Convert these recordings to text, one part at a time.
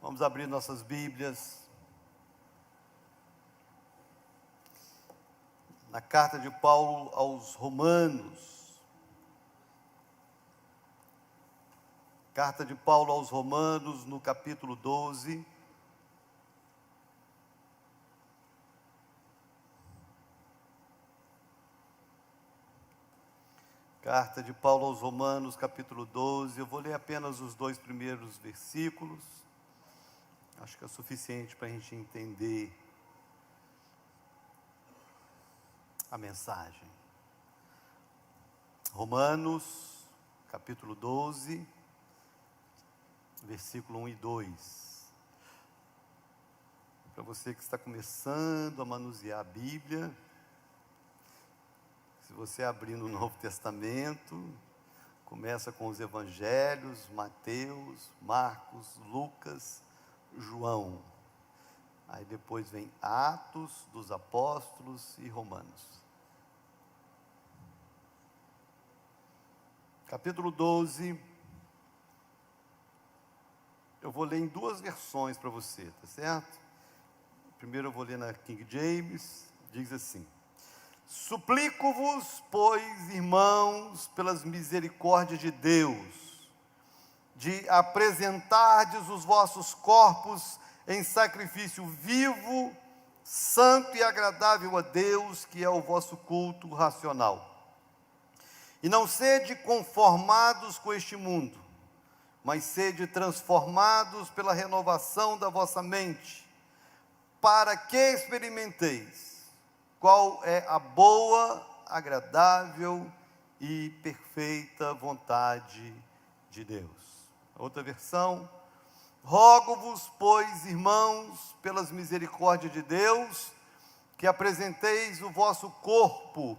Vamos abrir nossas Bíblias na carta de Paulo aos Romanos. Carta de Paulo aos Romanos, no capítulo 12. Carta de Paulo aos Romanos, capítulo 12. Eu vou ler apenas os 2 primeiros versículos. Acho que é suficiente para a gente entender a mensagem. Romanos, capítulo 12, versículo 1 e 2. Para você que está começando a manusear a Bíblia, se você abrir no Novo Testamento, começa com os Evangelhos, Mateus, Marcos, Lucas, João. Aí depois vem Atos dos Apóstolos e Romanos. Capítulo 12, eu vou ler em 2 versões para você, tá certo? Primeiro eu vou ler na King James, diz assim: Suplico-vos, pois, irmãos, pelas misericórdias de Deus, de apresentardes os vossos corpos em sacrifício vivo, santo e agradável a Deus, que é o vosso culto racional. E não sede conformados com este mundo, mas sede transformados pela renovação da vossa mente, para que experimenteis qual é a boa, agradável e perfeita vontade de Deus. Outra versão: Rogo-vos, pois, irmãos, pelas misericórdias de Deus, que apresenteis o vosso corpo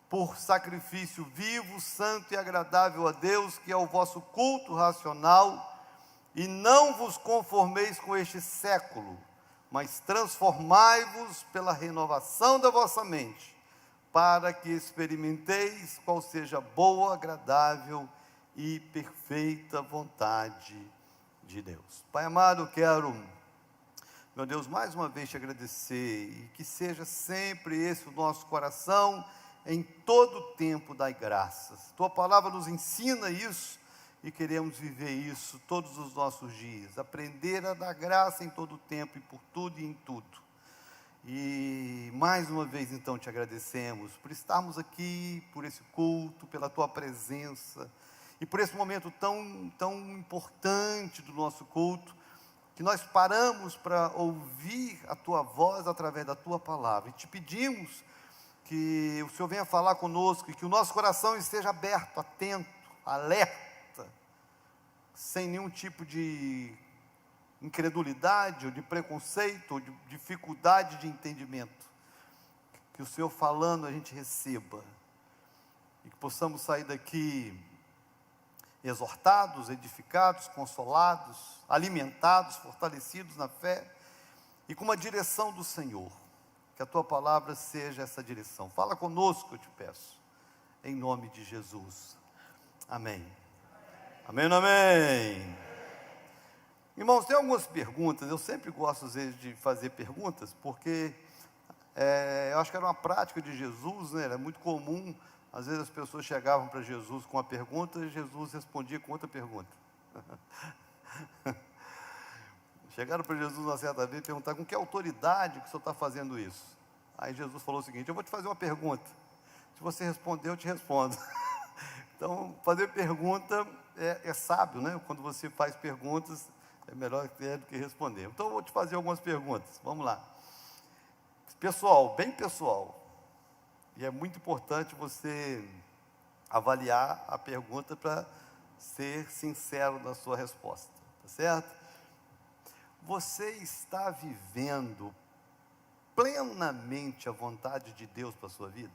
por sacrifício vivo, santo e agradável a Deus, que é o vosso culto racional, e não vos conformeis com este século, mas transformai-vos pela renovação da vossa mente, para que experimenteis qual seja a boa, agradável e perfeita vontade de Deus. Pai amado, eu quero, meu Deus, mais uma vez te agradecer, e que seja sempre esse o nosso coração, em todo o tempo dai graças. Tua palavra nos ensina isso, e queremos viver isso todos os nossos dias, aprender a dar graça em todo o tempo, e por tudo e em tudo. E mais uma vez então te agradecemos, por estarmos aqui, por esse culto, pela tua presença, e por esse momento tão importante do nosso culto, que nós paramos para ouvir a tua voz através da tua palavra, e te pedimos que o Senhor venha falar conosco, e que o nosso coração esteja aberto, atento, alerta, sem nenhum tipo de incredulidade, ou de preconceito, ou de dificuldade de entendimento. Que o Senhor falando a gente receba, e que possamos sair daqui exortados, edificados, consolados, alimentados, fortalecidos na fé, e com uma direção do Senhor. Que a tua palavra seja essa direção. Fala conosco, eu te peço, em nome de Jesus. Amém. Amém, amém. Irmãos, tem algumas perguntas. Eu sempre gosto às vezes de fazer perguntas, porque eu acho que era uma prática de Jesus, né? Era muito comum. Às vezes as pessoas chegavam para Jesus com uma pergunta, e Jesus respondia com outra pergunta. Chegaram para Jesus uma certa vez e perguntaram: com que autoridade que o senhor está fazendo isso? Aí Jesus falou o seguinte: eu vou te fazer uma pergunta, se você responder eu te respondo. Então, fazer pergunta é sábio, né? Quando você faz perguntas, é melhor do que responder. Então eu vou te fazer algumas perguntas, vamos lá. Pessoal, bem pessoal. E é muito importante você avaliar a pergunta para ser sincero na sua resposta, tá certo? Você está vivendo plenamente a vontade de Deus para a sua vida?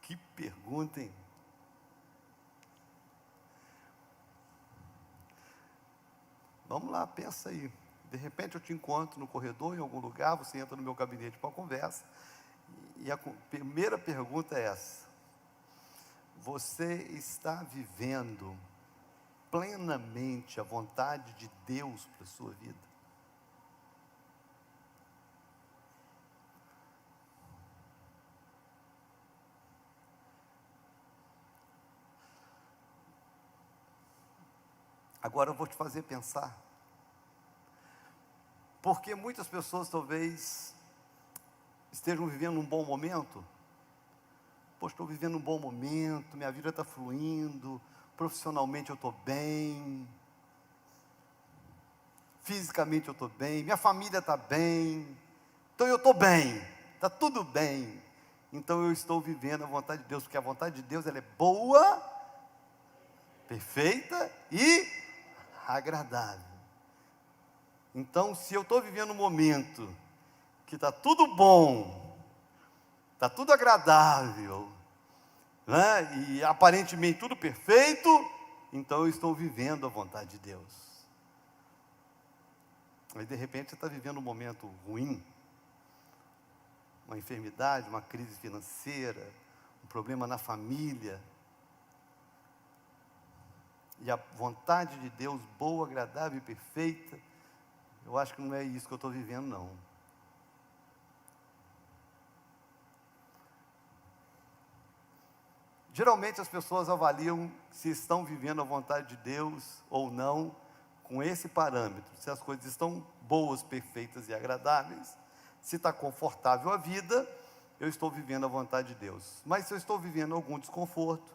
Que pergunta, hein? Vamos lá, pensa aí. De repente eu te encontro no corredor, em algum lugar, você entra no meu gabinete para uma conversa, e a primeira pergunta é essa: você está vivendo plenamente a vontade de Deus para a sua vida? Agora eu vou te fazer pensar, porque muitas pessoas talvez estejam vivendo um bom momento. Pô, estou vivendo um bom momento, minha vida está fluindo, profissionalmente eu estou bem, fisicamente eu estou bem, minha família está bem, então eu estou bem, está tudo bem. Então eu estou vivendo a vontade de Deus, porque a vontade de Deus ela é boa, perfeita e agradável. Então, se eu estou vivendo um momento que está tudo bom, está tudo agradável, né? E aparentemente tudo perfeito, então eu estou vivendo a vontade de Deus. Mas de repente você está vivendo um momento ruim, uma enfermidade, uma crise financeira, um problema na família, e a vontade de Deus, boa, agradável e perfeita, eu acho que não é isso que eu estou vivendo, não. Geralmente as pessoas avaliam se estão vivendo a vontade de Deus ou não, com esse parâmetro, se as coisas estão boas, perfeitas e agradáveis, se está confortável a vida, eu estou vivendo a vontade de Deus. Mas se eu estou vivendo algum desconforto,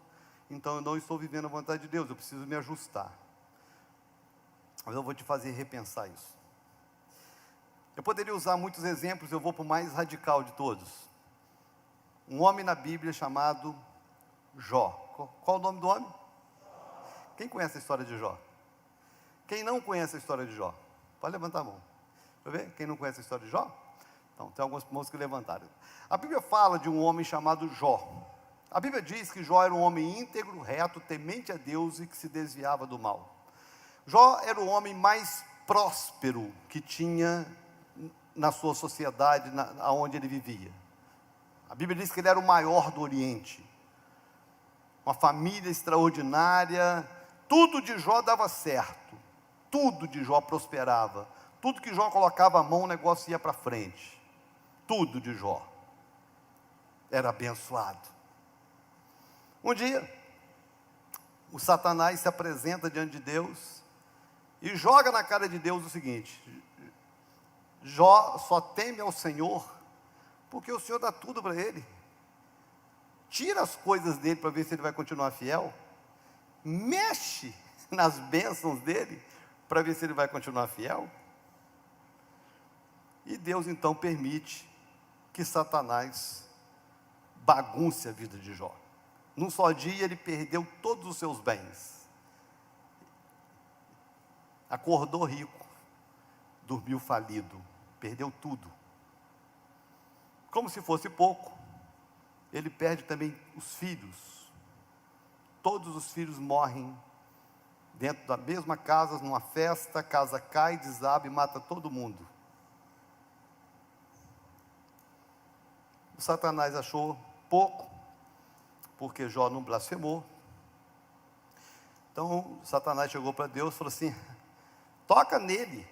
então eu não estou vivendo a vontade de Deus, eu preciso me ajustar. Mas eu vou te fazer repensar isso. Eu poderia usar muitos exemplos, eu vou para o mais radical de todos. Um homem na Bíblia chamado Jó. Qual o nome do homem? Quem conhece a história de Jó? Quem não conhece a história de Jó? Pode levantar a mão. Deixa eu ver, quem não conhece a história de Jó? Então, tem alguns irmãos que levantaram. A Bíblia fala de um homem chamado Jó. A Bíblia diz que Jó era um homem íntegro, reto, temente a Deus e que se desviava do mal. Jó era o homem mais próspero que tinha na sua sociedade, onde ele vivia. A Bíblia diz que ele era o maior do Oriente. Uma família extraordinária, tudo de Jó dava certo, tudo de Jó prosperava, tudo que Jó colocava a mão, o negócio ia para frente, tudo de Jó era abençoado. Um dia, o Satanás se apresenta diante de Deus e joga na cara de Deus o seguinte: Jó só teme ao Senhor porque o Senhor dá tudo para ele. Tira as coisas dele para ver se ele vai continuar fiel. Mexe nas bênçãos dele para ver se ele vai continuar fiel. E Deus então permite que Satanás bagunce a vida de Jó. Num só dia ele perdeu todos os seus bens. Acordou rico, dormiu falido, perdeu tudo. Como se fosse pouco, ele perde também os filhos. Todos os filhos morrem dentro da mesma casa, numa festa, a casa cai, desaba e mata todo mundo. O Satanás achou pouco, porque Jó não blasfemou. Então Satanás chegou para Deus e falou assim: toca nele,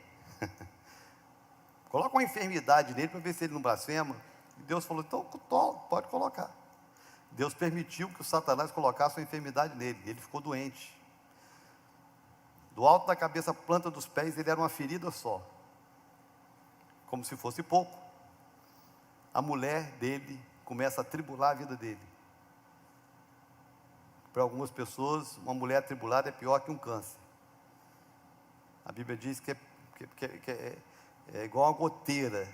coloca uma enfermidade nele para ver se ele não blasfema. E Deus falou: então pode colocar. Deus permitiu que o Satanás colocasse uma enfermidade nele, ele ficou doente. Do alto da cabeça à planta dos pés, ele era uma ferida só. Como se fosse pouco, a mulher dele começa a atribular a vida dele. Para algumas pessoas, uma mulher atribulada é pior que um câncer. A Bíblia diz que é igual uma goteira.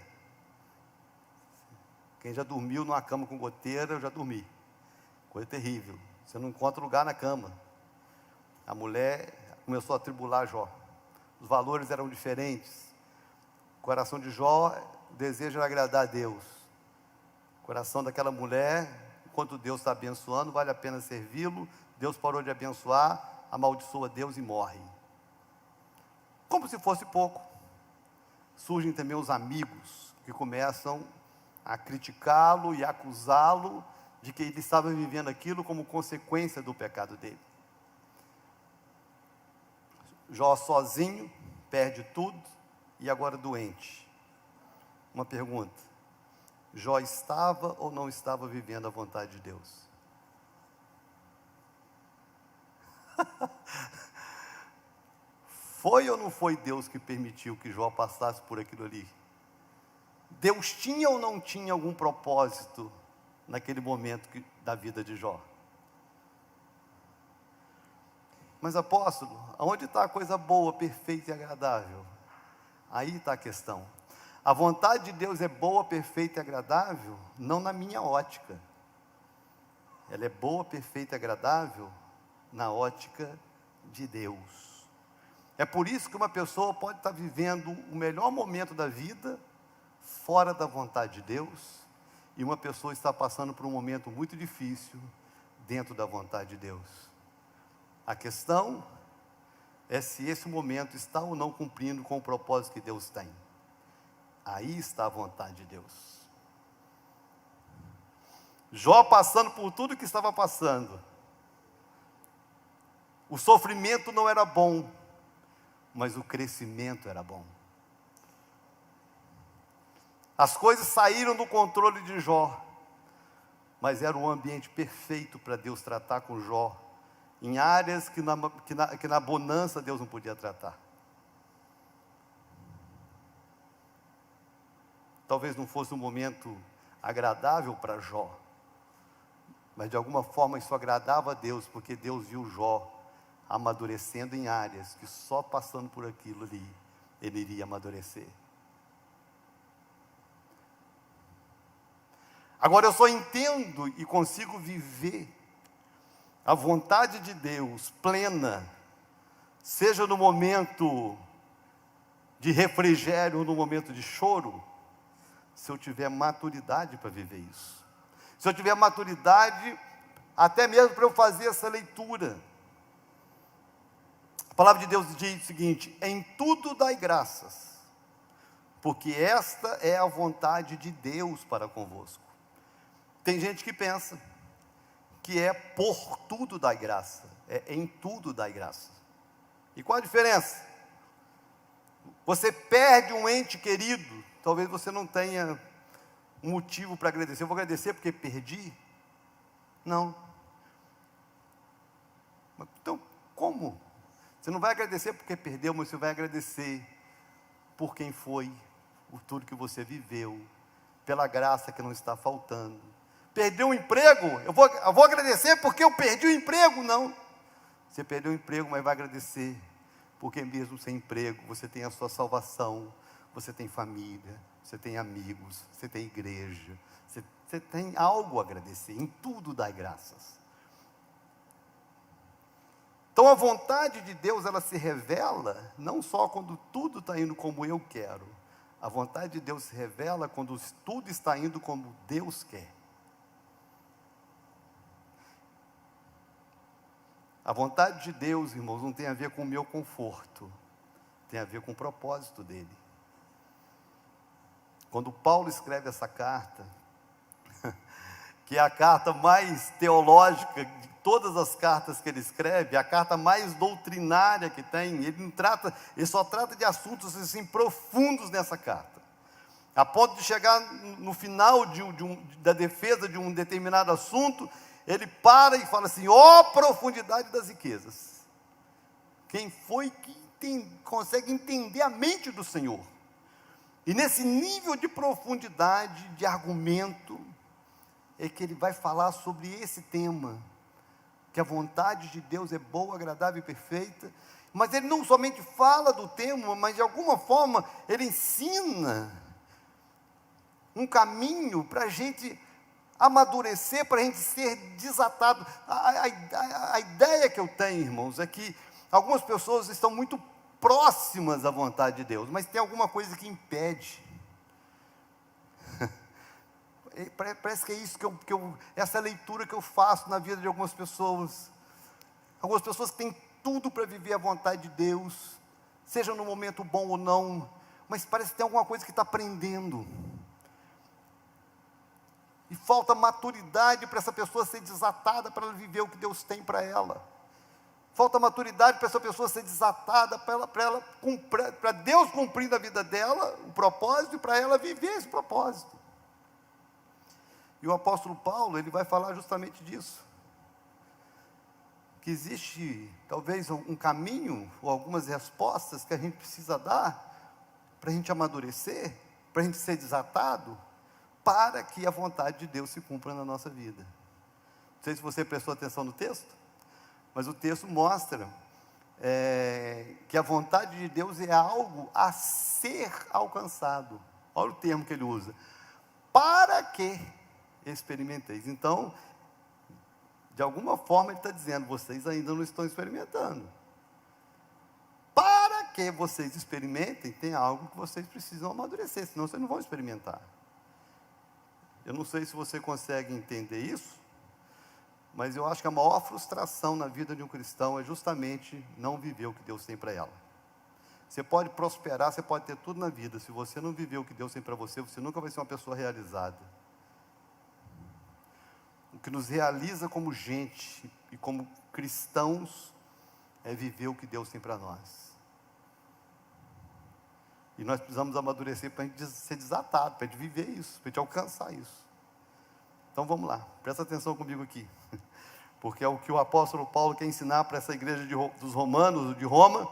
Quem já dormiu numa cama com goteira, eu já dormi. Coisa terrível. Você não encontra lugar na cama. A mulher começou a atribular Jó. Os valores eram diferentes. O coração de Jó, o desejo era agradar a Deus. O coração daquela mulher, enquanto Deus está abençoando, vale a pena servi-lo. Deus parou de abençoar, amaldiçoa Deus e morre. Como se fosse pouco, surgem também os amigos que começam a criticá-lo e acusá-lo de que ele estava vivendo aquilo como consequência do pecado dele. Jó sozinho, perde tudo e agora doente. Uma pergunta: Jó estava ou não estava vivendo a vontade de Deus? Foi ou não foi Deus que permitiu que Jó passasse por aquilo ali? Deus tinha ou não tinha algum propósito naquele momento da vida de Jó? Mas apóstolo, aonde está a coisa boa, perfeita e agradável? Aí está a questão. A vontade de Deus é boa, perfeita e agradável, não na minha ótica. Ela é boa, perfeita e agradável na ótica de Deus. É por isso que uma pessoa pode estar vivendo o melhor momento da vida fora da vontade de Deus, e uma pessoa está passando por um momento muito difícil dentro da vontade de Deus. A questão é se esse momento está ou não cumprindo com o propósito que Deus tem. Aí está a vontade de Deus. Jó passando por tudo que estava passando. O sofrimento não era bom, mas o crescimento era bom. As coisas saíram do controle de Jó, mas era um ambiente perfeito para Deus tratar com Jó, em áreas que na bonança Deus não podia tratar. Talvez não fosse um momento agradável para Jó, mas de alguma forma isso agradava a Deus, porque Deus viu Jó amadurecendo em áreas que só passando por aquilo ali ele iria amadurecer. Agora eu só entendo e consigo viver a vontade de Deus plena, seja no momento de refrigério ou no momento de choro, se eu tiver maturidade para viver isso. Se eu tiver maturidade, até mesmo para eu fazer essa leitura. A palavra de Deus diz o seguinte: em tudo dai graças, porque esta é a vontade de Deus para convosco. Tem gente que pensa que é por tudo dai graça, é em tudo dai graça. E qual a diferença? Você perde um ente querido, talvez você não tenha um motivo para agradecer. Eu vou agradecer porque perdi? Não. Então, como? Você não vai agradecer porque perdeu, mas você vai agradecer por quem foi, por tudo que você viveu, pela graça que não está faltando. Perdeu o emprego, eu vou agradecer porque eu perdi o emprego? Não. Você perdeu o emprego, mas vai agradecer porque mesmo sem emprego, você tem a sua salvação, você tem família, você tem amigos, você tem igreja, você tem algo a agradecer, em tudo dai graças. Então a vontade de Deus, ela se revela, não só quando tudo está indo como eu quero, a vontade de Deus se revela quando tudo está indo como Deus quer. A vontade de Deus, irmãos, não tem a ver com o meu conforto, tem a ver com o propósito dele. Quando Paulo escreve essa carta, que é a carta mais teológica de todas as cartas que ele escreve, a carta mais doutrinária que tem, ele só trata de assuntos assim profundos nessa carta, a ponto de chegar no final da defesa de um determinado assunto, ele para e fala assim: ó profundidade das riquezas, quem foi que consegue entender a mente do Senhor? E nesse nível de profundidade, de argumento, é que ele vai falar sobre esse tema, que a vontade de Deus é boa, agradável e perfeita. Mas ele não somente fala do tema, mas de alguma forma ele ensina um caminho para a gente amadurecer, para a gente ser desatado. A ideia que eu tenho, irmãos, é que algumas pessoas estão muito próximas à vontade de Deus, mas tem alguma coisa que impede. Parece que é isso essa leitura que eu faço na vida de algumas pessoas. Algumas pessoas que têm tudo para viver a vontade de Deus, seja no momento bom ou não, mas parece que tem alguma coisa que está prendendo. E falta maturidade para essa pessoa ser desatada, para ela viver o que Deus tem para ela. falta maturidade para essa pessoa ser desatada, para Deus cumprir na vida dela o propósito e para ela viver esse propósito. E o apóstolo Paulo, ele vai falar justamente disso. Que existe talvez um caminho ou algumas respostas que a gente precisa dar para a gente amadurecer, para a gente ser desatado, para que a vontade de Deus se cumpra na nossa vida. Não sei se você prestou atenção no texto, mas o texto mostra que a vontade de Deus é algo a ser alcançado. Olha o termo que ele usa. Para que experimenteis. Então, de alguma forma ele está dizendo, vocês ainda não estão experimentando. Para que vocês experimentem, tem algo que vocês precisam amadurecer, senão vocês não vão experimentar. Eu não sei se você consegue entender isso, mas eu acho que a maior frustração na vida de um cristão é justamente não viver o que Deus tem para ela. Você pode prosperar, você pode ter tudo na vida, se você não viver o que Deus tem para você, você nunca vai ser uma pessoa realizada. O que nos realiza como gente e como cristãos é viver o que Deus tem para nós. E nós precisamos amadurecer para a gente ser desatado, para a gente viver isso, para a gente alcançar isso. Então vamos lá, presta atenção comigo aqui, porque é o que o apóstolo Paulo quer ensinar para essa igreja dos romanos, de Roma,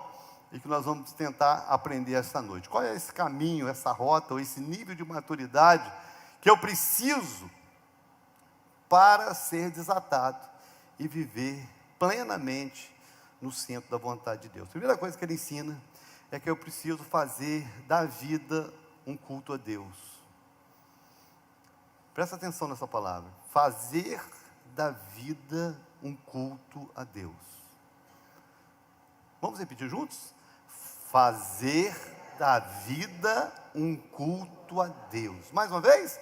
e que nós vamos tentar aprender esta noite. Qual é esse caminho, essa rota, ou esse nível de maturidade que eu preciso para ser desatado e viver plenamente no centro da vontade de Deus? A primeira coisa que ele ensina é que eu preciso fazer da vida um culto a Deus. Presta atenção nessa palavra. Fazer da vida um culto a Deus. Vamos repetir juntos? Fazer da vida um culto a Deus. Mais uma vez?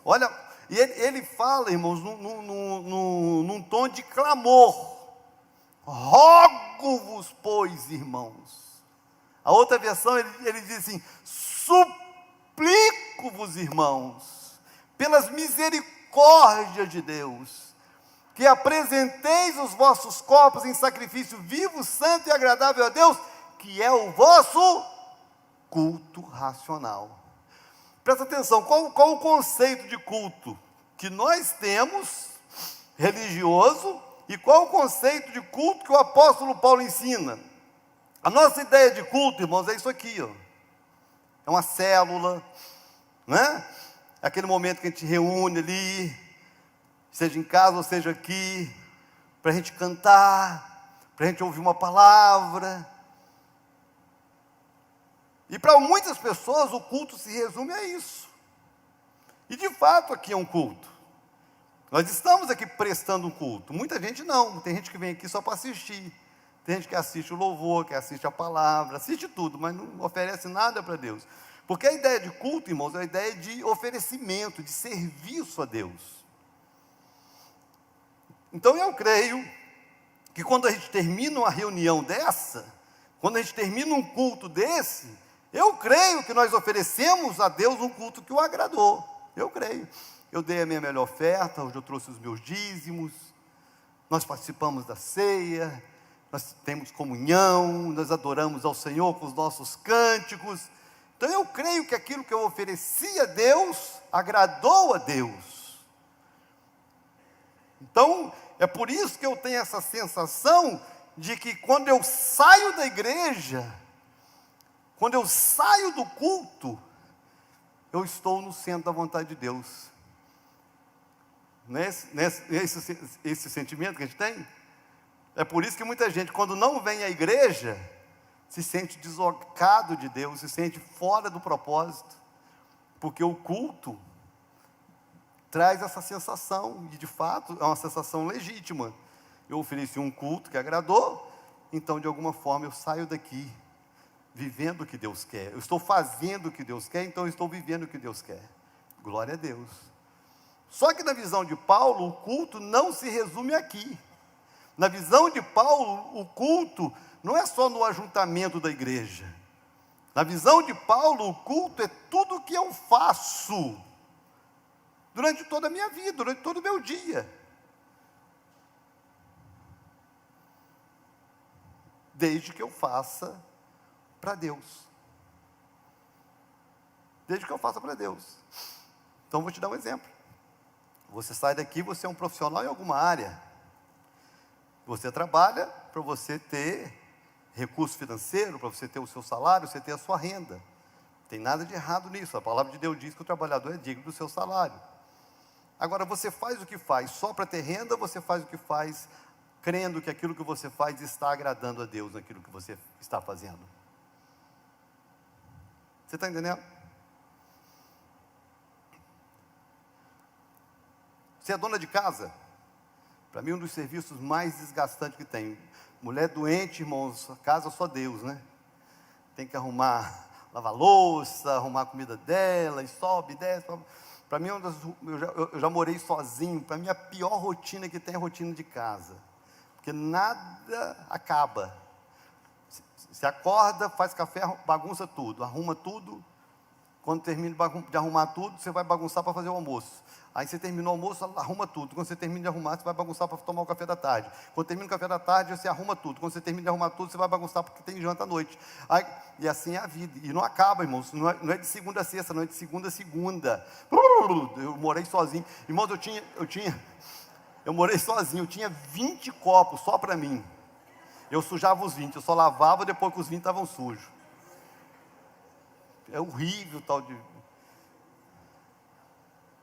Olha, e ele fala, irmãos, num tom de clamor. Rogo-vos, pois, irmãos. A outra versão, ele diz assim, suplico-vos, irmãos, pelas misericórdias de Deus, que apresenteis os vossos corpos em sacrifício vivo, santo e agradável a Deus, que é o vosso culto racional. Presta atenção, qual o conceito de culto que nós temos, religioso, e qual o conceito de culto que o apóstolo Paulo ensina? A nossa ideia de culto, irmãos, é isso aqui, ó. É uma célula, né? É aquele momento que a gente reúne ali, seja em casa ou seja aqui, para a gente cantar, para a gente ouvir uma palavra. E para muitas pessoas o culto se resume a isso. E de fato aqui é um culto. Nós estamos aqui prestando um culto. Muita gente não, tem gente que vem aqui só para assistir. Tem gente que assiste o louvor, que assiste a palavra, assiste tudo, mas não oferece nada para Deus. Porque a ideia de culto, irmãos, é a ideia de oferecimento, de serviço a Deus. Então eu creio que quando a gente termina uma reunião dessa, quando a gente termina um culto desse, eu creio que nós oferecemos a Deus um culto que o agradou. Eu creio. Eu dei a minha melhor oferta, hoje eu trouxe os meus dízimos, nós participamos da ceia, nós temos comunhão, nós adoramos ao Senhor com os nossos cânticos. Então eu creio que aquilo que eu ofereci a Deus, agradou a Deus. Então, é por isso que eu tenho essa sensação de que quando eu saio da igreja, quando eu saio do culto, eu estou no centro da vontade de Deus. Esse sentimento que a gente tem? É por isso que muita gente, quando não vem à igreja, se sente deslocado de Deus, se sente fora do propósito, porque o culto traz essa sensação, e de fato é uma sensação legítima. Eu ofereci um culto que agradou, então de alguma forma eu saio daqui vivendo o que Deus quer. Eu estou fazendo o que Deus quer, então eu estou vivendo o que Deus quer. Glória a Deus. Só que na visão de Paulo, o culto não se resume aqui. Na visão de Paulo, o culto não é só no ajuntamento da igreja. Na visão de Paulo, o culto é tudo o que eu faço durante toda a minha vida, durante todo o meu dia. desde que eu faça para Deus. Desde que eu faça para Deus. Então, vou te dar um exemplo. Você sai daqui, você é um profissional em alguma área. Você trabalha para você ter recurso financeiro, para você ter o seu salário, você ter a sua renda. Não tem nada de errado nisso. A palavra de Deus diz que o trabalhador é digno do seu salário. Agora, você faz o que faz só para ter renda, você faz o que faz crendo que aquilo que você faz está agradando a Deus naquilo que você está fazendo. Você está entendendo? Você é dona de casa? Para mim, um dos serviços mais desgastantes que tem. Mulher doente, irmãos, casa só Deus, né? Tem que arrumar, lavar louça, arrumar a comida dela, e sobe, desce. Para mim, eu já morei sozinho. Para mim, a pior rotina que tem é a rotina de casa. Porque nada acaba. Você acorda, faz café, bagunça tudo, arruma tudo. Quando termina de arrumar tudo, você vai bagunçar para fazer o almoço. Aí você terminou o almoço, arruma tudo. Quando você termina de arrumar, você vai bagunçar para tomar o café da tarde. Quando termina o café da tarde, você arruma tudo. Quando você termina de arrumar tudo, você vai bagunçar porque tem janta à noite. Aí, e assim é a vida. E não acaba, irmãos. Não é de segunda a sexta, não é de segunda a segunda. Eu morei sozinho. Irmãos, eu morei sozinho. Eu tinha 20 copos só para mim. Eu sujava os 20. Eu só lavava depois que os 20 estavam sujos. É horrível tal de...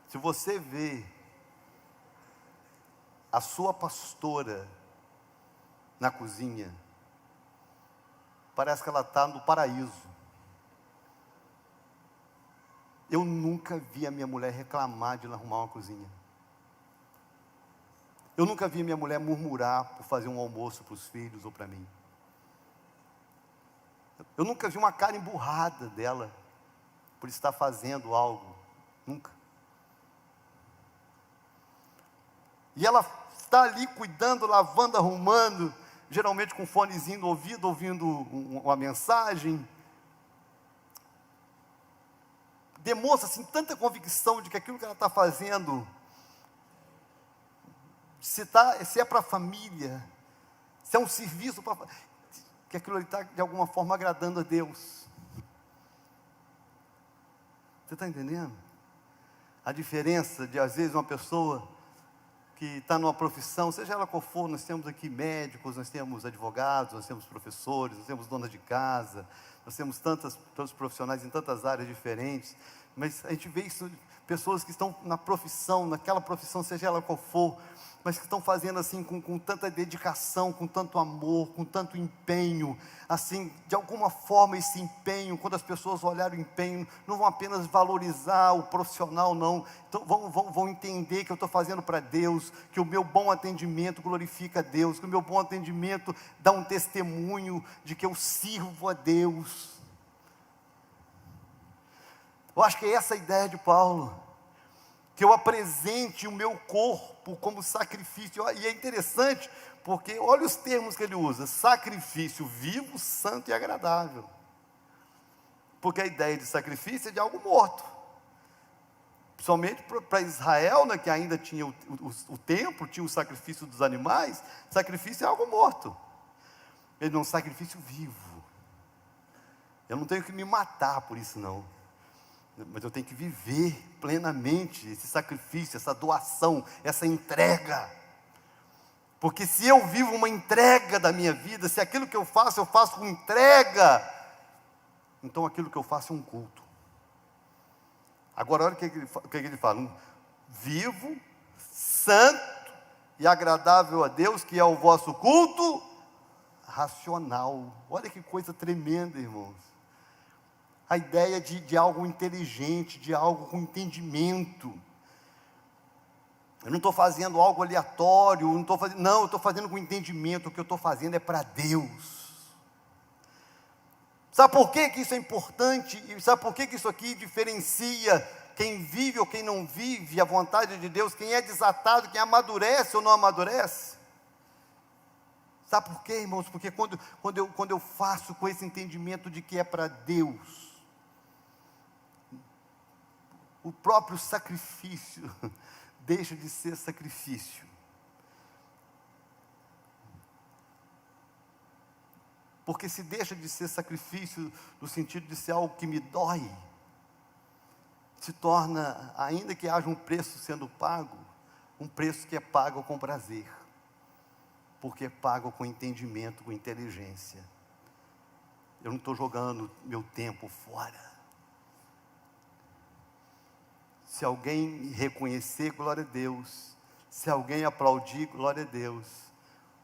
Se você vê a sua pastora na cozinha, parece que ela está no paraíso. Eu nunca vi a minha mulher reclamar de arrumar uma cozinha. Eu nunca vi a minha mulher murmurar por fazer um almoço para os filhos ou para mim. Eu nunca vi uma cara emburrada dela por estar fazendo algo. Nunca. E ela está ali cuidando, lavando, arrumando, geralmente com um fonezinho no ouvido, ouvindo uma mensagem. Demonstra assim tanta convicção de que aquilo que ela está fazendo, se é para a família, se é um serviço para... que aquilo ali está de alguma forma agradando a Deus. Você está entendendo? A diferença de, às vezes, uma pessoa que está numa profissão, seja ela qual for, nós temos aqui médicos, nós temos advogados, nós temos professores, nós temos donas de casa, nós temos tantos profissionais em tantas áreas diferentes, mas a gente vê isso, pessoas que estão na profissão, naquela profissão, seja ela qual for, mas que estão fazendo assim com tanta dedicação, com tanto amor, com tanto empenho, assim, de alguma forma esse empenho, quando as pessoas olharem o empenho, não vão apenas valorizar o profissional, não, então vão entender que eu estou fazendo para Deus, que o meu bom atendimento glorifica a Deus, que o meu bom atendimento dá um testemunho de que eu sirvo a Deus. Eu acho que é essa a ideia de Paulo, que eu apresente o meu corpo como sacrifício. E é interessante, porque olha os termos que ele usa: sacrifício vivo, santo e agradável. Porque a ideia de sacrifício é de algo morto. Principalmente para Israel, né, que ainda tinha o templo, tinha o sacrifício dos animais, sacrifício é algo morto. Ele não, sacrifício vivo. Eu não tenho que me matar por isso não. Mas eu tenho que viver plenamente esse sacrifício, essa doação, essa entrega. Porque se eu vivo uma entrega da minha vida, se aquilo que eu faço com entrega, então aquilo que eu faço é um culto. Agora olha o que ele fala: vivo, santo e agradável a Deus, que é o vosso culto racional. Olha que coisa tremenda, irmãos. A ideia de algo inteligente, de algo com entendimento. Eu não estou fazendo algo aleatório, não, eu estou fazendo com entendimento. O que eu estou fazendo é para Deus. Sabe por que isso é importante? E sabe por que isso aqui diferencia quem vive ou quem não vive a vontade de Deus? Quem é desatado, quem amadurece ou não amadurece? Sabe por quê, irmãos? Porque quando eu faço com esse entendimento de que é para Deus, o próprio sacrifício deixa de ser sacrifício. Porque se deixa de ser sacrifício no sentido de ser algo que me dói, se torna, ainda que haja um preço sendo pago, um preço que é pago com prazer, porque é pago com entendimento, com inteligência. Eu não estou jogando meu tempo fora. Se alguém reconhecer, glória a Deus. Se alguém aplaudir, glória a Deus.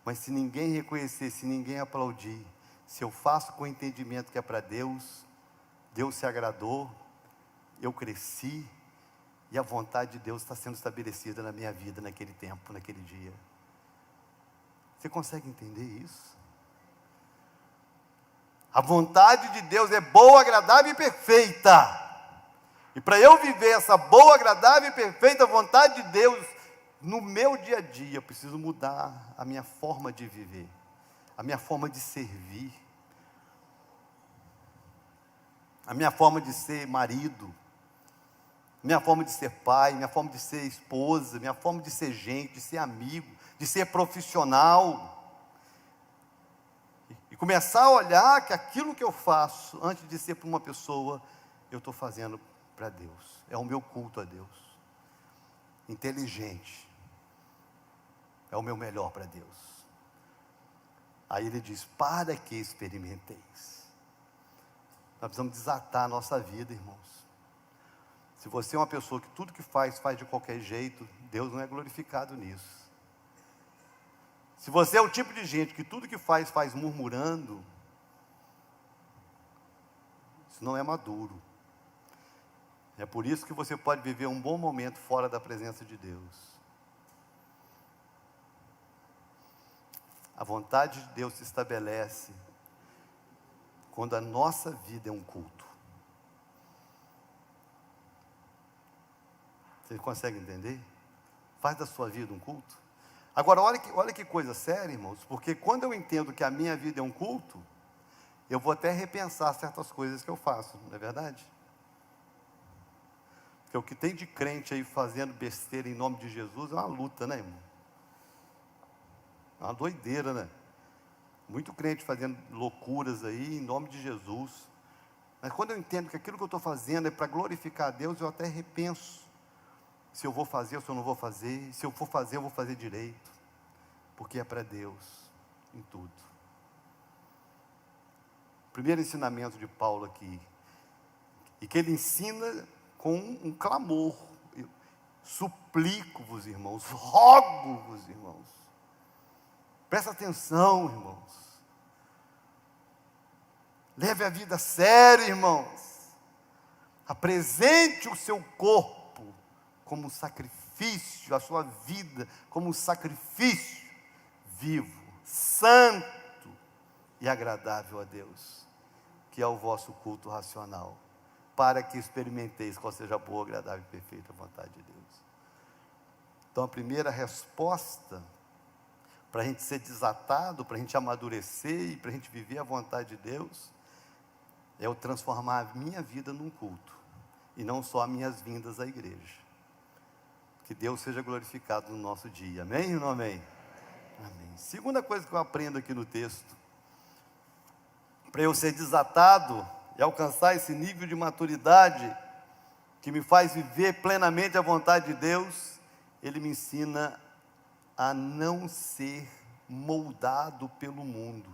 Mas se ninguém reconhecer, se ninguém aplaudir, se eu faço com o entendimento que é para Deus, Deus se agradou, eu cresci, e a vontade de Deus está sendo estabelecida na minha vida naquele tempo, naquele dia. Você consegue entender isso? A vontade de Deus é boa, agradável e perfeita. E para eu viver essa boa, agradável e perfeita vontade de Deus no meu dia a dia, eu preciso mudar a minha forma de viver, a minha forma de servir, a minha forma de ser marido, minha forma de ser pai, minha forma de ser esposa, minha forma de ser gente, de ser amigo, de ser profissional. E começar a olhar que aquilo que eu faço, antes de ser para uma pessoa, eu estou fazendo para Deus. É o meu culto a Deus. Inteligente. É o meu melhor para Deus. Aí ele diz, para que experimenteis. Nós precisamos desatar a nossa vida, irmãos. Se você é uma pessoa que tudo que faz de qualquer jeito, Deus não é glorificado nisso. Se você é o tipo de gente que tudo que faz murmurando, isso não é maduro. É por isso que você pode viver um bom momento fora da presença de Deus. A vontade de Deus se estabelece quando a nossa vida é um culto. Você consegue entender? Faz da sua vida um culto. Agora, olha que coisa séria, irmãos, porque quando eu entendo que a minha vida é um culto, eu vou até repensar certas coisas que eu faço, não é verdade? Porque o que tem de crente aí fazendo besteira em nome de Jesus é uma luta, né, irmão? É uma doideira, né? Muito crente fazendo loucuras aí em nome de Jesus. Mas quando eu entendo que aquilo que eu estou fazendo é para glorificar a Deus, eu até repenso se eu vou fazer ou se eu não vou fazer. Se eu for fazer, eu vou fazer direito, porque é para Deus em tudo. Primeiro ensinamento de Paulo aqui, e que ele ensina com um clamor: suplico-vos, irmãos, rogo-vos, irmãos. Presta atenção, irmãos. Leve a vida a sério, irmãos. Apresente o seu corpo como um sacrifício, a sua vida como um sacrifício vivo, santo e agradável a Deus, que é o vosso culto racional, para que experimenteis qual seja a boa, agradável e perfeita vontade de Deus. Então a primeira resposta para a gente ser desatado, para a gente amadurecer e para a gente viver a vontade de Deus, é eu transformar a minha vida num culto, e não só as minhas vindas à igreja. Que Deus seja glorificado no nosso dia, amém ou não amém? Amém. Segunda coisa que eu aprendo aqui no texto, para eu ser desatado e alcançar esse nível de maturidade, que me faz viver plenamente a vontade de Deus, ele me ensina a não ser moldado pelo mundo,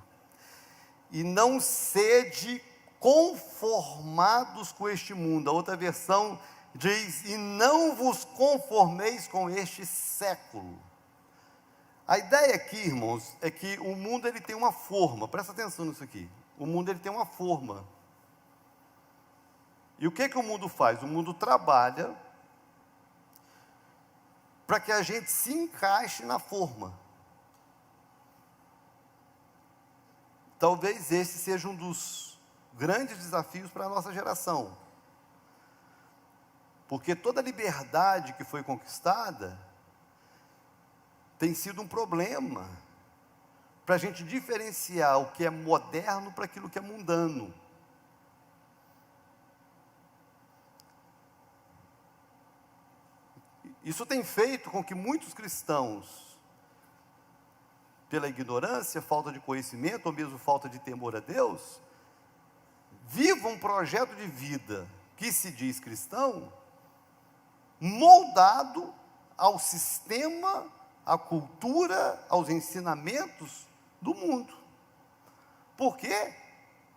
e não sede conformados com este mundo. A outra versão diz, e não vos conformeis com este século. A ideia aqui, irmãos, é que o mundo ele tem uma forma, presta atenção nisso aqui, o mundo ele tem uma forma, e o que o mundo faz? O mundo trabalha para que a gente se encaixe na forma. Talvez esse seja um dos grandes desafios para a nossa geração, porque toda a liberdade que foi conquistada tem sido um problema para a gente diferenciar o que é moderno para aquilo que é mundano. Isso tem feito com que muitos cristãos pela ignorância, falta de conhecimento, ou mesmo falta de temor a Deus, viva um projeto de vida que se diz cristão, moldado ao sistema, à cultura, aos ensinamentos do mundo. Por quê?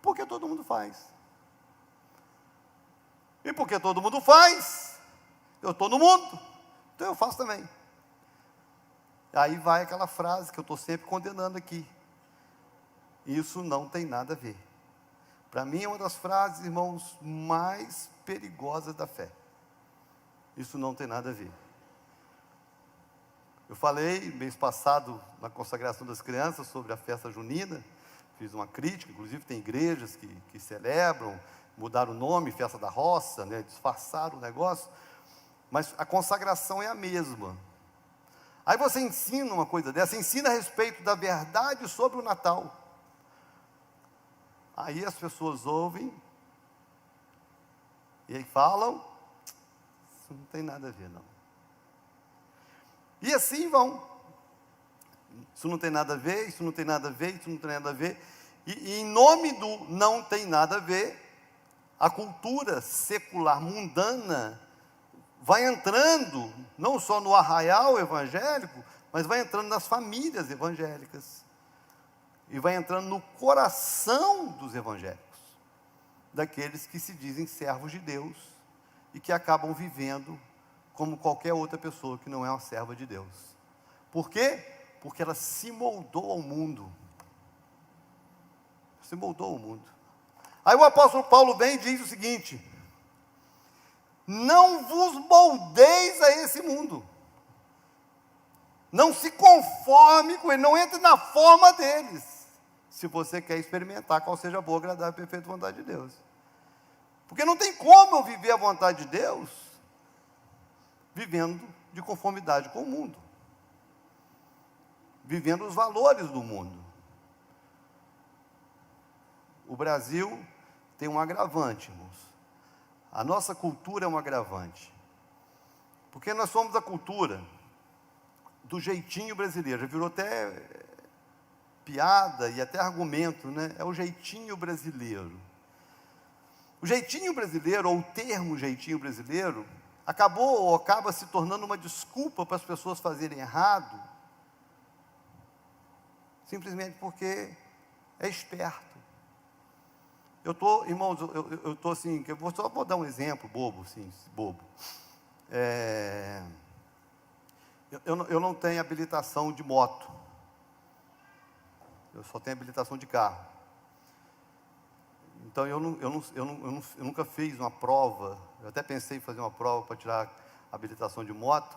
Porque todo mundo faz. E porque todo mundo faz, eu estou no mundo, então eu faço também. Aí vai aquela frase que eu estou sempre condenando aqui: isso não tem nada a ver. Para mim é uma das frases, irmãos, mais perigosas da fé. Isso não tem nada a ver. Eu falei mês passado na consagração das crianças sobre a festa junina, fiz uma crítica, inclusive tem igrejas que celebram, mudaram o nome, festa da roça, né, disfarçaram o negócio, mas a consagração é a mesma. Aí você ensina uma coisa dessa, ensina a respeito da verdade sobre o Natal. Aí as pessoas ouvem, e aí falam, isso não tem nada a ver, não. E assim vão. Isso não tem nada a ver, isso não tem nada a ver, isso não tem nada a ver. E em nome do não tem nada a ver, a cultura secular mundana vai entrando, não só no arraial evangélico, mas vai entrando nas famílias evangélicas. E vai entrando no coração dos evangélicos, daqueles que se dizem servos de Deus e que acabam vivendo como qualquer outra pessoa que não é uma serva de Deus. Por quê? Porque ela se moldou ao mundo. Se moldou ao mundo. Aí o apóstolo Paulo vem e diz o seguinte: não vos moldeis a esse mundo. Não se conforme com ele, não entre na forma deles, se você quer experimentar qual seja a boa, agradável e perfeita vontade de Deus. Porque não tem como eu viver a vontade de Deus vivendo de conformidade com o mundo, vivendo os valores do mundo. O Brasil tem um agravante, irmãos. A nossa cultura é um agravante, porque nós somos a cultura do jeitinho brasileiro. Já virou até piada e até argumento, né? É o jeitinho brasileiro. O jeitinho brasileiro, ou o termo jeitinho brasileiro, acabou ou acaba se tornando uma desculpa para as pessoas fazerem errado, simplesmente porque é esperto. Irmãos, eu estou assim, só vou dar um exemplo bobo, assim, bobo. Eu não tenho habilitação de moto, eu só tenho habilitação de carro. Então eu nunca fiz uma prova. Eu até pensei em fazer uma prova para tirar a habilitação de moto,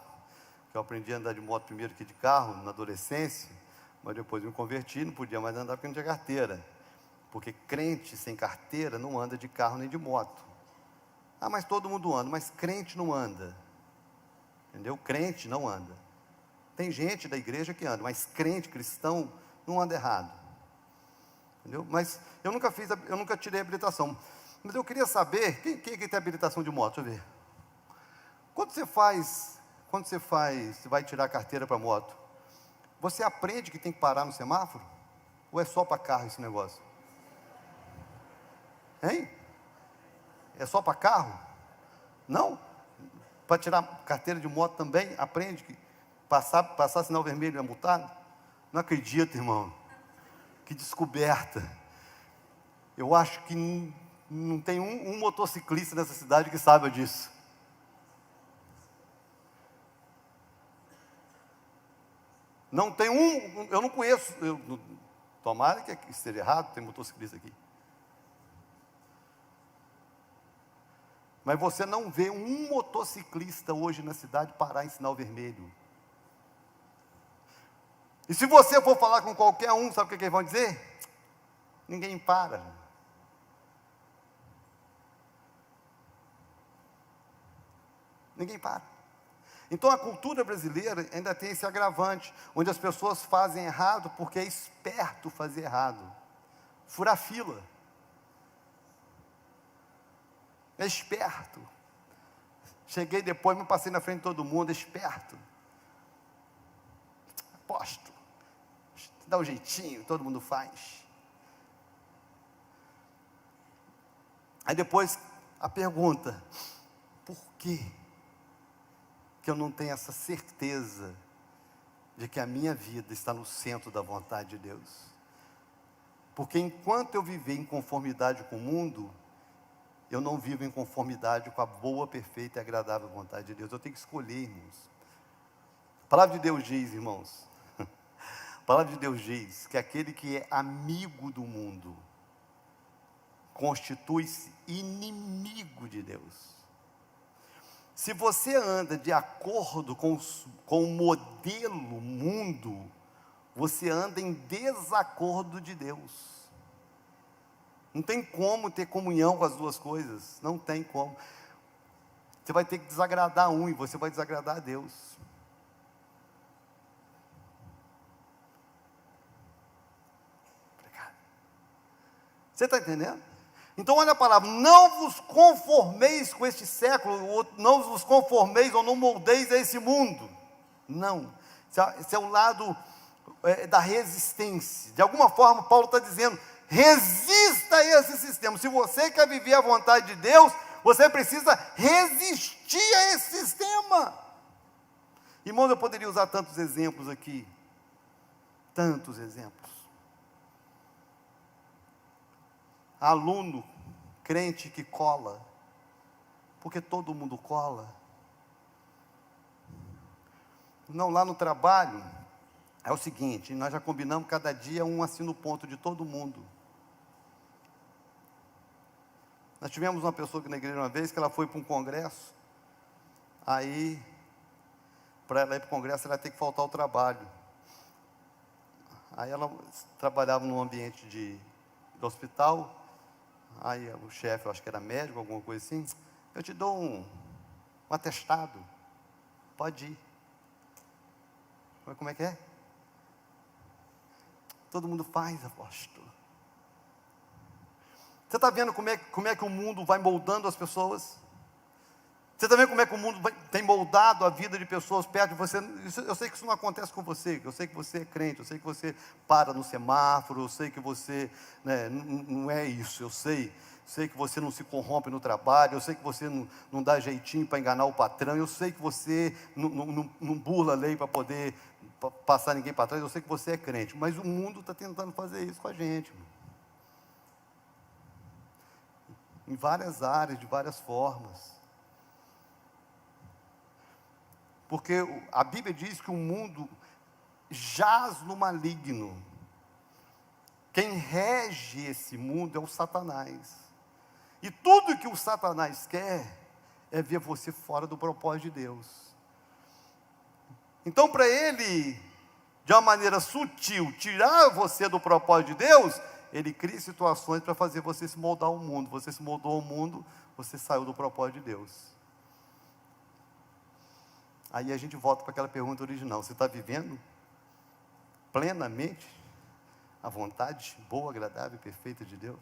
que eu aprendi a andar de moto primeiro que de carro, na adolescência, mas depois me converti, não podia mais andar porque não tinha carteira. Porque crente sem carteira não anda de carro nem de moto. Ah, mas todo mundo anda, mas crente não anda. Entendeu? Crente não anda. Tem gente da igreja que anda, mas crente, cristão, não anda errado. Entendeu? Mas eu nunca tirei habilitação. Mas eu queria saber, quem que tem habilitação de moto? Deixa eu ver. Quando você vai tirar a carteira para moto, você aprende que tem que parar no semáforo? Ou é só para carro esse negócio? Hein? É só para carro? Não? Para tirar carteira de moto também, aprende que passar sinal vermelho é multado? Não acredito, irmão. Que descoberta. Eu acho que não tem um motociclista nessa cidade que saiba disso. Não tem eu não conheço, tomara que esteja errado, tem motociclista aqui. Mas você não vê um motociclista hoje na cidade parar em sinal vermelho. E se você for falar com qualquer um, sabe o que eles vão dizer? Ninguém para. Ninguém para. Então a cultura brasileira ainda tem esse agravante, onde as pessoas fazem errado porque é esperto fazer errado. Furar fila. É esperto. Cheguei depois, me passei na frente de todo mundo, é esperto. Apóstolo. dá um jeitinho, todo mundo faz. Aí depois a pergunta: por que eu não tenho essa certeza de que a minha vida está no centro da vontade de Deus? Porque enquanto eu viver em conformidade com o mundo, eu não vivo em conformidade com a boa, perfeita e agradável vontade de Deus. Eu tenho que escolher, irmãos. A palavra de Deus diz, irmãos, a palavra de Deus diz que aquele que é amigo do mundo constitui-se inimigo de Deus. Se você anda de acordo com o modelo mundo, você anda em desacordo de Deus. Não tem como ter comunhão com as duas coisas, não tem como. Você vai ter que desagradar um e você vai desagradar a Deus. Obrigado. Você está entendendo? Então olha a palavra: não vos conformeis com este século, não vos conformeis ou não moldeis a esse mundo. Não, esse é o lado da resistência. De alguma forma Paulo está dizendo: resista a esse sistema. Se você quer viver a vontade de Deus, você precisa resistir a esse sistema. Irmãos, eu poderia usar tantos exemplos aqui, tantos exemplos. Aluno crente que cola, porque todo mundo cola. Não, lá no trabalho é o seguinte: nós já combinamos cada dia um assina o ponto de todo mundo. Nós tivemos uma pessoa aqui na igreja uma vez que ela foi para um congresso, aí para ela ir para o congresso ela ia ter que faltar ao trabalho. Aí ela trabalhava num ambiente de hospital. Aí o chefe, eu acho que era médico, alguma coisa assim: eu te dou um atestado, pode ir. Como é que é? Todo mundo faz, apóstolo. Você está vendo como é que o mundo vai moldando as pessoas? Você está vendo como é que o mundo tem moldado a vida de pessoas perto de você? Eu sei que isso não acontece com você, eu sei que você é crente, eu sei que você para no semáforo, eu sei que você, né, não é isso, eu sei que você não se corrompe no trabalho, eu sei que você não dá jeitinho para enganar o patrão, eu sei que você não burla a lei para poder passar ninguém para trás, eu sei que você é crente, mas o mundo está tentando fazer isso com a gente, irmão. Em várias áreas, de várias formas. Porque a Bíblia diz que o mundo jaz no maligno. Quem rege esse mundo é o Satanás. E tudo que o Satanás quer é ver você fora do propósito de Deus. Então, para ele, de uma maneira sutil, tirar você do propósito de Deus, ele cria situações para fazer você se moldar ao mundo. Você se moldou ao mundo, você saiu do propósito de Deus. Aí a gente volta para aquela pergunta original: você está vivendo plenamente a vontade boa, agradável e perfeita de Deus?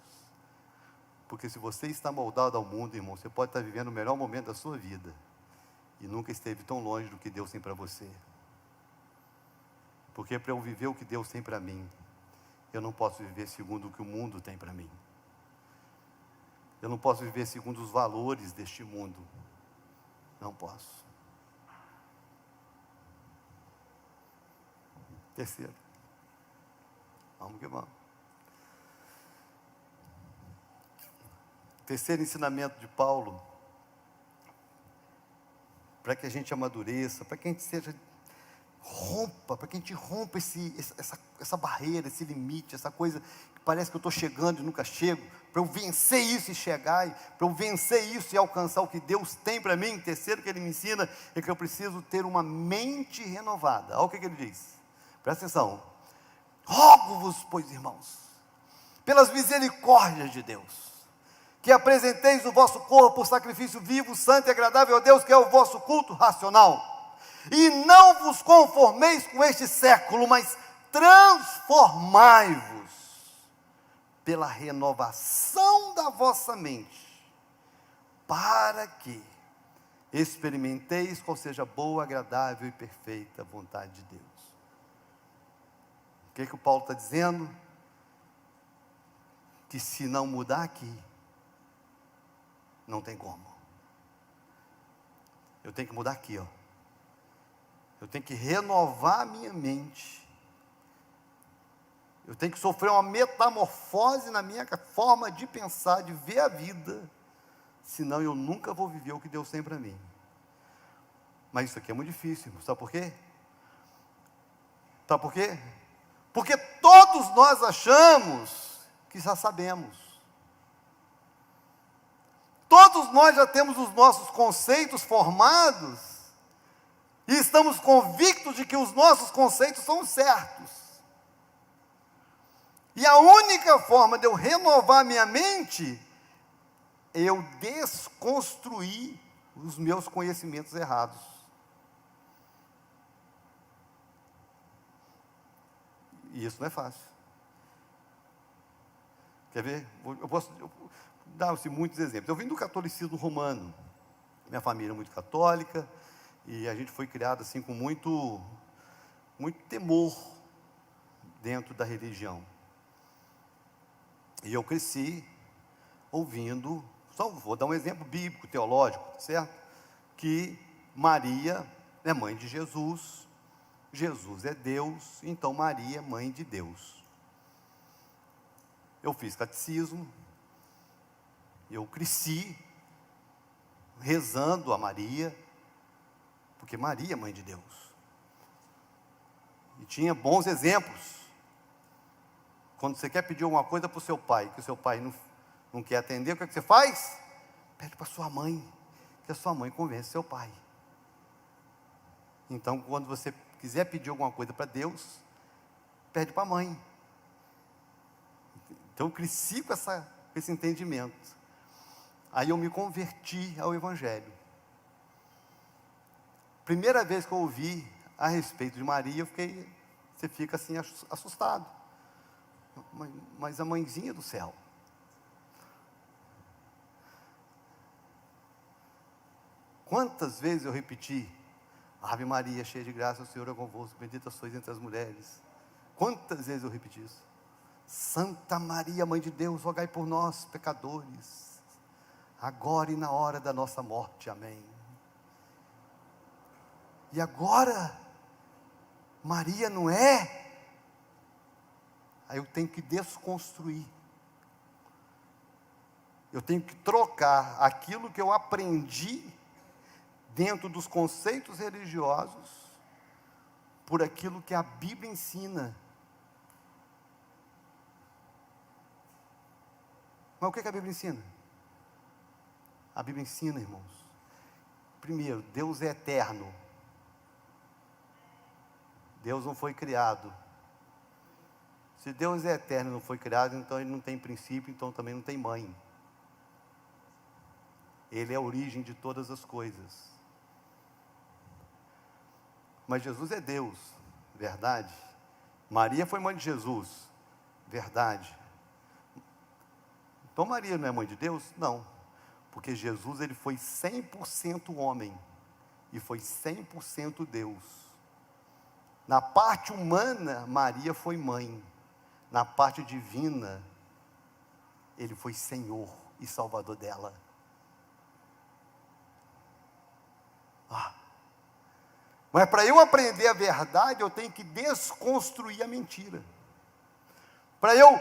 Porque se você está moldado ao mundo, irmão, você pode estar vivendo o melhor momento da sua vida e nunca esteve tão longe do que Deus tem para você. Porque para eu viver o que Deus tem para mim, eu não posso viver segundo o que o mundo tem para mim. Eu não posso viver segundo os valores deste mundo. Não posso. Terceiro. Vamos que vamos. Terceiro ensinamento de Paulo, para que a gente amadureça, para que a gente rompa essa barreira, esse limite, essa coisa que parece que eu estou chegando e nunca chego, para eu vencer isso e chegar, para eu vencer isso e alcançar o que Deus tem para mim. Terceiro que ele me ensina é que eu preciso ter uma mente renovada. Olha o que ele diz, presta atenção: rogo-vos, pois, irmãos, pelas misericórdias de Deus, que apresenteis o vosso corpo por sacrifício vivo, santo e agradável a Deus, que é o vosso culto racional. E não vos conformeis com este século, mas transformai-vos pela renovação da vossa mente, para que experimenteis qual seja a boa, agradável e perfeita vontade de Deus. que o Paulo está dizendo? Que se não mudar aqui, não tem como. Eu tenho que mudar aqui, ó. Eu tenho que renovar a minha mente. Eu tenho que sofrer uma metamorfose na minha forma de pensar, de ver a vida. Senão eu nunca vou viver o que Deus tem para mim. Mas isso aqui é muito difícil, sabe por quê? Sabe por quê? Porque todos nós achamos que já sabemos. Todos nós já temos os nossos conceitos formados e estamos convictos de que os nossos conceitos são certos. E a única forma de eu renovar minha mente é eu desconstruir os meus conhecimentos errados. E isso não é fácil. Quer ver? Eu posso dar muitos exemplos. Eu vim do catolicismo romano. Minha família é muito católica e a gente foi criado assim com muito temor dentro da religião. E eu cresci ouvindo, só vou dar um exemplo bíblico, teológico, certo? Que Maria é mãe de Jesus, Jesus é Deus, então Maria é mãe de Deus. Eu fiz catecismo, eu cresci rezando a Maria, porque Maria é mãe de Deus. E tinha bons exemplos. Quando você quer pedir alguma coisa para o seu pai, que o seu pai não quer atender, o que você faz? Pede para sua mãe, que a sua mãe convence seu pai. Então, quando você quiser pedir alguma coisa para Deus, pede para a mãe. Então, eu cresci com esse entendimento. Aí eu me converti ao Evangelho. Primeira vez que eu ouvi a respeito de Maria, você fica assim assustado. Mas a mãezinha do céu. Quantas vezes eu repeti: Ave Maria, cheia de graça, o Senhor é convosco, bendita sois entre as mulheres. Quantas vezes eu repeti isso? Santa Maria, Mãe de Deus, rogai por nós, pecadores, agora e na hora da nossa morte, amém. E agora, Maria não é? Aí eu tenho que desconstruir. Eu tenho que trocar aquilo que eu aprendi dentro dos conceitos religiosos por aquilo que a Bíblia ensina. Mas o que a Bíblia ensina? A Bíblia ensina, irmãos. Primeiro, Deus é eterno. Deus não foi criado. Se Deus é eterno e não foi criado, então Ele não tem princípio, então também não tem mãe. Ele é a origem de todas as coisas. Mas Jesus é Deus, verdade. Maria foi mãe de Jesus, verdade. Então Maria não é mãe de Deus? Não. Porque Jesus, ele foi 100% homem e foi 100% Deus. Na parte humana, Maria foi mãe. Na parte divina, ele foi Senhor e Salvador dela. Mas para eu aprender a verdade, eu tenho que desconstruir a mentira. Para eu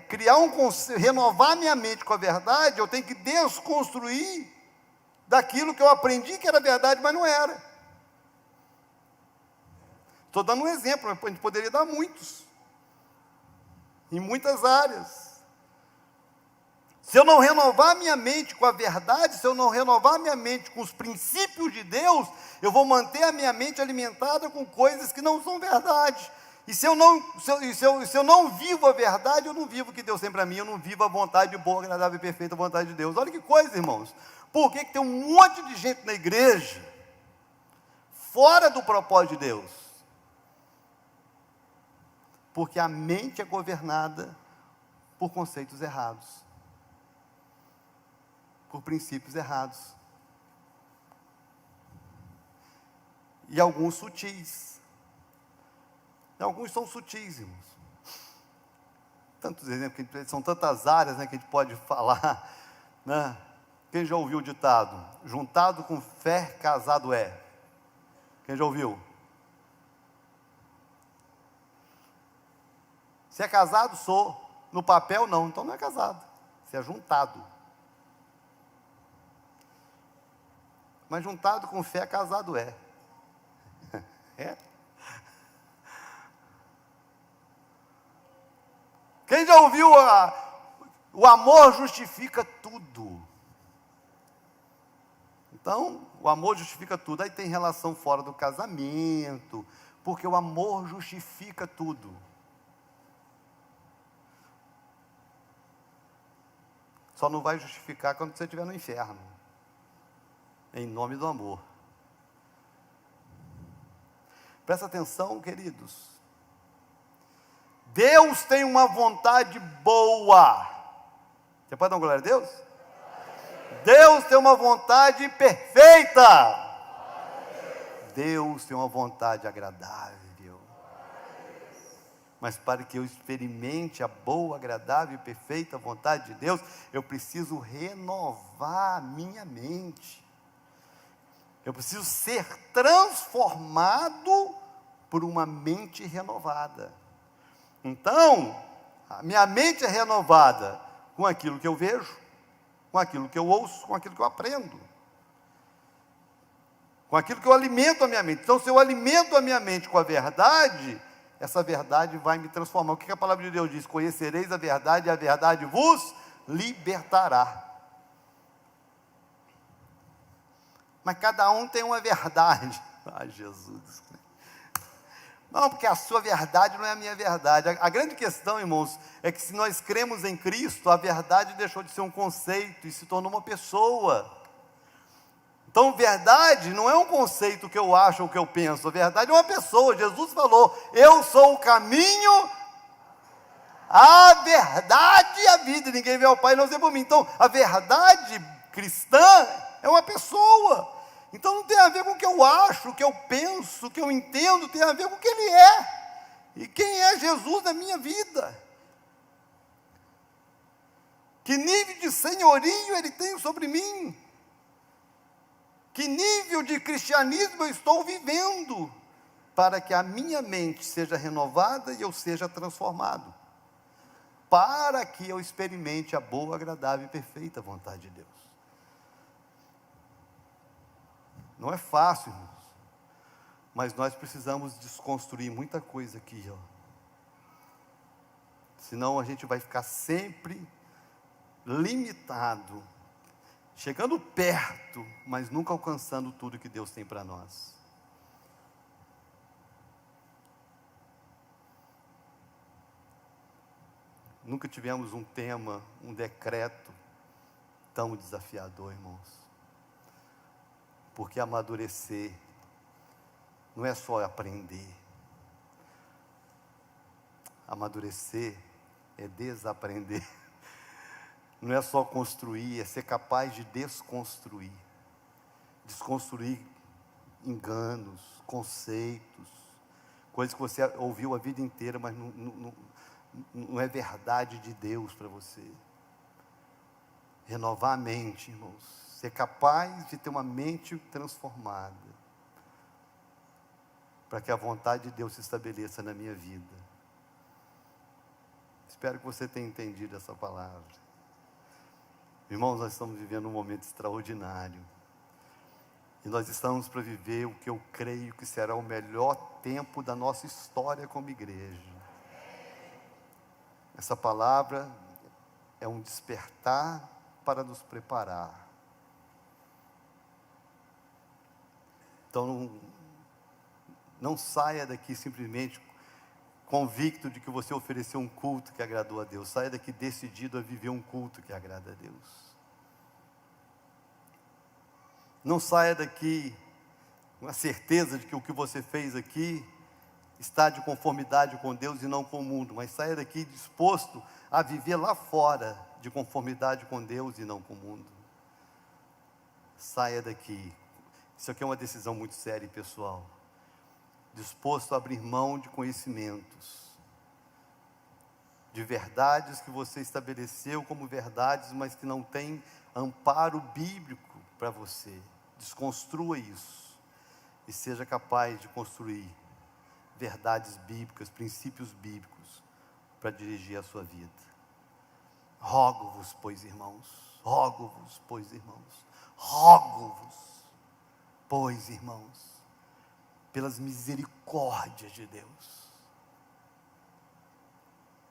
criar um conceito, renovar minha mente com a verdade, eu tenho que desconstruir daquilo que eu aprendi que era verdade, mas não era. Estou dando um exemplo, mas a gente poderia dar muitos, em muitas áreas. Se eu não renovar minha mente com a verdade, se eu não renovar minha mente com os princípios de Deus, eu vou manter a minha mente alimentada com coisas que não são verdade. E se eu não vivo a verdade, eu não vivo o que Deus tem para mim, eu não vivo a vontade boa, agradável e perfeita vontade de Deus. Olha que coisa, irmãos. Por que tem um monte de gente na igreja, fora do propósito de Deus? Porque a mente é governada por conceitos errados, por princípios errados, e alguns sutis. Alguns são sutis, irmãos. Tantos exemplos, são tantas áreas, né, que a gente pode falar, né? Quem já ouviu o ditado? Juntado com fé, casado é. Quem já ouviu? Se é casado, sou. No papel, não. Então não é casado. Se é juntado. Mas juntado com fé, casado é. É? Quem já ouviu o amor justifica tudo? Então, o amor justifica tudo. Aí tem relação fora do casamento, porque o amor justifica tudo. Só não vai justificar quando você estiver no inferno. Em nome do amor. Presta atenção, queridos. Deus tem uma vontade boa. Você pode dar uma glória a Deus? Deus tem uma vontade perfeita. Deus tem uma vontade agradável. Mas para que eu experimente a boa, agradável e perfeita vontade de Deus, eu preciso renovar a minha mente. Eu preciso ser transformado por uma mente renovada. Então, a minha mente é renovada com aquilo que eu vejo, com aquilo que eu ouço, com aquilo que eu aprendo, com aquilo que eu alimento a minha mente. Então, se eu alimento a minha mente com a verdade, essa verdade vai me transformar. O que a palavra de Deus diz? Conhecereis a verdade e a verdade vos libertará. Mas cada um tem uma verdade. Ai, Jesus. Não, porque a sua verdade não é a minha verdade. A grande questão, irmãos, é que se nós cremos em Cristo, a verdade deixou de ser um conceito e se tornou uma pessoa. Então, verdade não é um conceito que eu acho ou que eu penso. A verdade é uma pessoa. Jesus falou, eu sou o caminho, a verdade e a vida. Ninguém vê ao Pai não sei por mim. Então, a verdade cristã é uma pessoa. Então não tem a ver com o que eu acho, o que eu penso, o que eu entendo, tem a ver com o que Ele é. E quem é Jesus na minha vida. Que nível de senhorio Ele tem sobre mim. Que nível de cristianismo eu estou vivendo. Para que a minha mente seja renovada e eu seja transformado. Para que eu experimente a boa, agradável e perfeita vontade de Deus. Não é fácil, irmãos, mas nós precisamos desconstruir muita coisa aqui, ó. Senão a gente vai ficar sempre limitado, chegando perto, mas nunca alcançando tudo que Deus tem para nós. Nunca tivemos um tema, um decreto tão desafiador, irmãos. Porque amadurecer não é só aprender. Amadurecer é desaprender. Não é só construir, é ser capaz de desconstruir. Desconstruir enganos, conceitos, coisas que você ouviu a vida inteira, mas não é verdade de Deus para você. Renovar a mente, irmãos. Ser capaz de ter uma mente transformada, para que a vontade de Deus se estabeleça na minha vida. Espero que você tenha entendido essa palavra. Irmãos, nós estamos vivendo um momento extraordinário, e nós estamos para viver o que eu creio que será o melhor tempo da nossa história como igreja. Essa palavra é um despertar para nos preparar. Então, não saia daqui simplesmente convicto de que você ofereceu um culto que agradou a Deus. Saia daqui decidido a viver um culto que agrada a Deus. Não saia daqui com a certeza de que o que você fez aqui está de conformidade com Deus e não com o mundo, mas saia daqui disposto a viver lá fora de conformidade com Deus e não com o mundo. Saia daqui. Isso aqui é uma decisão muito séria e pessoal. disposto a abrir mão de conhecimentos, de verdades que você estabeleceu como verdades, mas que não têm amparo bíblico para você. Desconstrua isso e seja capaz de construir verdades bíblicas, princípios bíblicos para dirigir a sua vida. Rogo-vos, pois, irmãos, rogo-vos, pois, irmãos, rogo-vos, pois, irmãos, pelas misericórdias de Deus,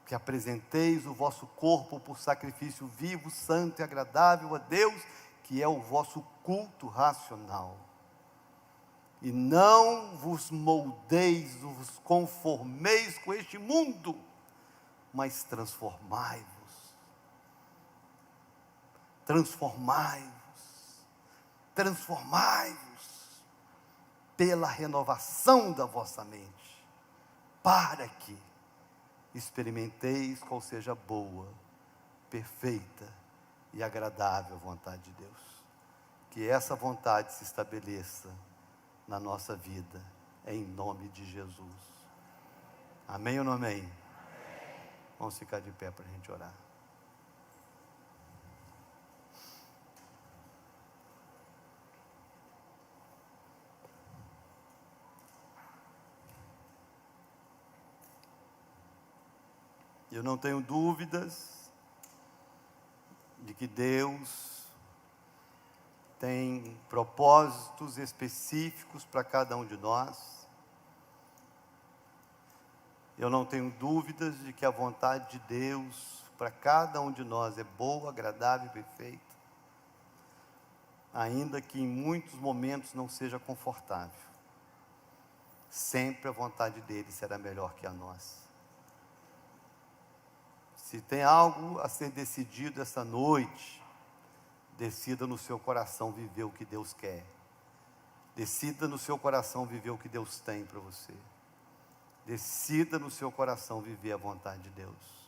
que apresenteis o vosso corpo por sacrifício vivo, santo e agradável a Deus, que é o vosso culto racional. E não vos moldeis, vos conformeis com este mundo, mas transformai-vos. Transformai-vos. Transformai-vos pela renovação da vossa mente, para que experimenteis qual seja a boa, perfeita e agradável vontade de Deus. Que essa vontade se estabeleça na nossa vida, em nome de Jesus. Amém ou não amém? Amém. Vamos ficar de pé para a gente orar. Eu não tenho dúvidas de que Deus tem propósitos específicos para cada um de nós. Eu não tenho dúvidas de que a vontade de Deus para cada um de nós é boa, agradável e perfeita, ainda que em muitos momentos não seja confortável. Sempre a vontade dele será melhor que a nossa. Se tem algo a ser decidido essa noite, decida no seu coração viver o que Deus quer. Decida no seu coração viver o que Deus tem para você. Decida no seu coração viver a vontade de Deus.